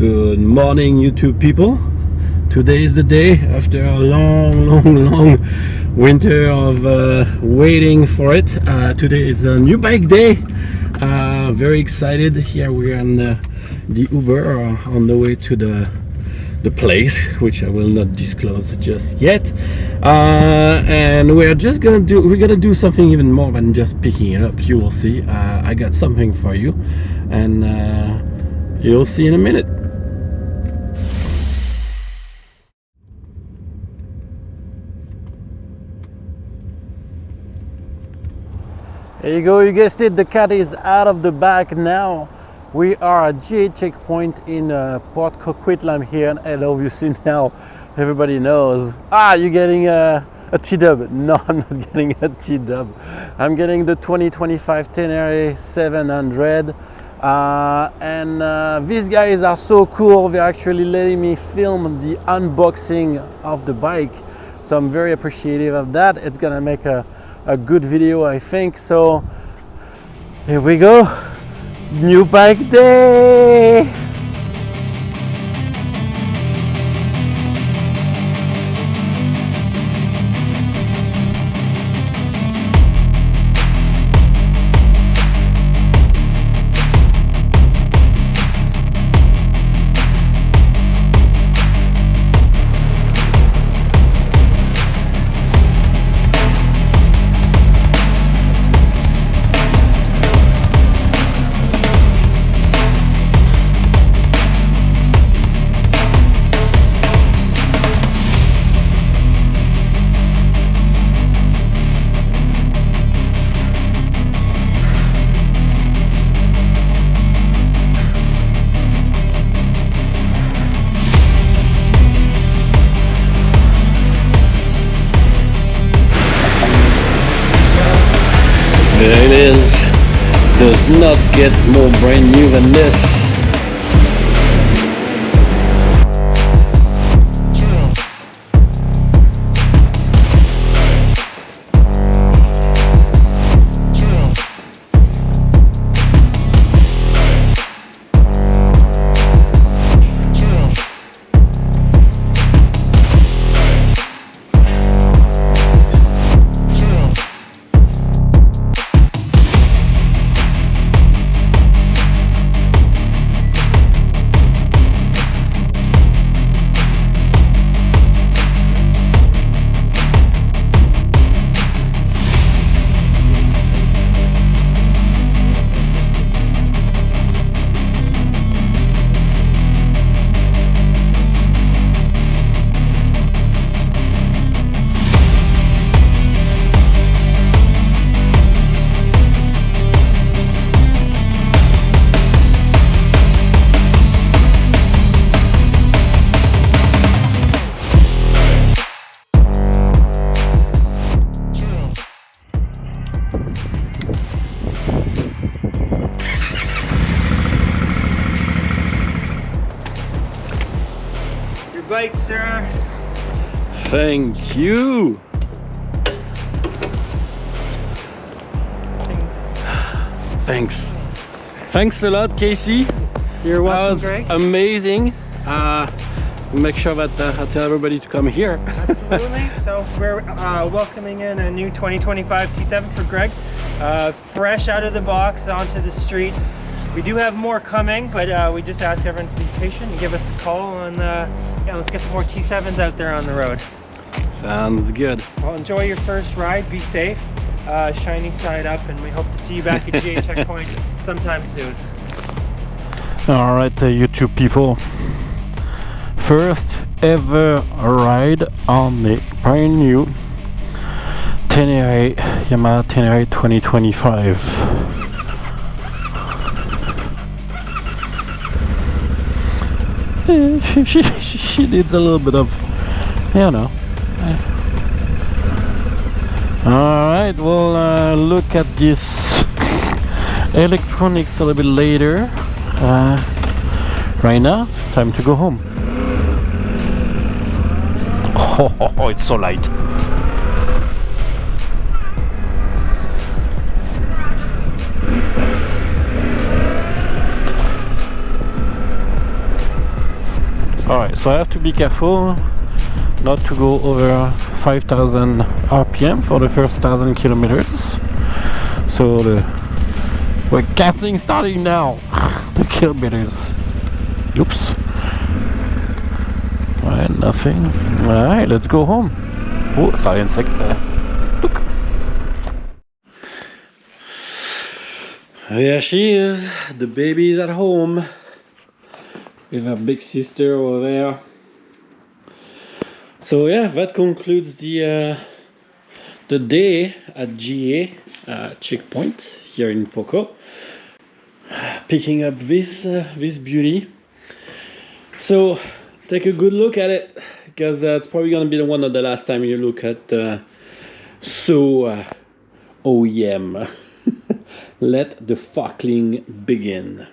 Good morning, YouTube people. Today is the day after a long winter of waiting for it. Today is a new bike day. Very excited. Here we are on the Uber on the way to the place, which I will not disclose just yet. And we're gonna do something even more than just picking it up. You will see. I got something for you, and you'll see in a minute. There you go, you guessed it, the cat is out of the bag now. We are at GA checkpoint in Port Coquitlam here, and obviously now everybody knows, you're getting a T-dub. No, I'm not getting a T-dub. I'm getting the 2025 Tenere 700. And these guys are so cool, they're actually letting me film the unboxing of the bike. So I'm very appreciative of that. It's gonna make a good video, I think. So here we go, new bike day. There it is. Does not get more brand new than this. Bike, sir. Thank you. Thanks a lot, Casey. You're welcome, that was Greg. Amazing. Make sure that I tell everybody to come here. Absolutely. So we're welcoming in a new 2025 T7 for Greg. Fresh out of the box onto the streets. We do have more coming, but we just ask everyone to be patient and give us a call, and yeah, let's get some more T7s out there on the road. Sounds good. Well, enjoy your first ride. Be safe. Shining side up, and we hope to see you back at GA Checkpoint sometime soon. All right, YouTube people. First ever ride on the brand new Ténéré, Yamaha Ténéré 2025. She needs a little bit of, you know. Alright, we'll look at this electronics a little bit later. Right now, time to go home. Oh, it's so light. Alright, so I have to be careful not to go over 5,000 RPM for the first 1,000 kilometers. So we're counting starting now. The kilometers. Oops. Alright, nothing. Alright, let's go home. Oh, sorry, insect. Look. There she is. The baby's at home with her big sister over there. So yeah, that concludes the day at GA checkpoint here in Poco. Picking up this beauty. So take a good look at it, because it's probably gonna be one of the last time you look at OEM. Let the fuckling begin.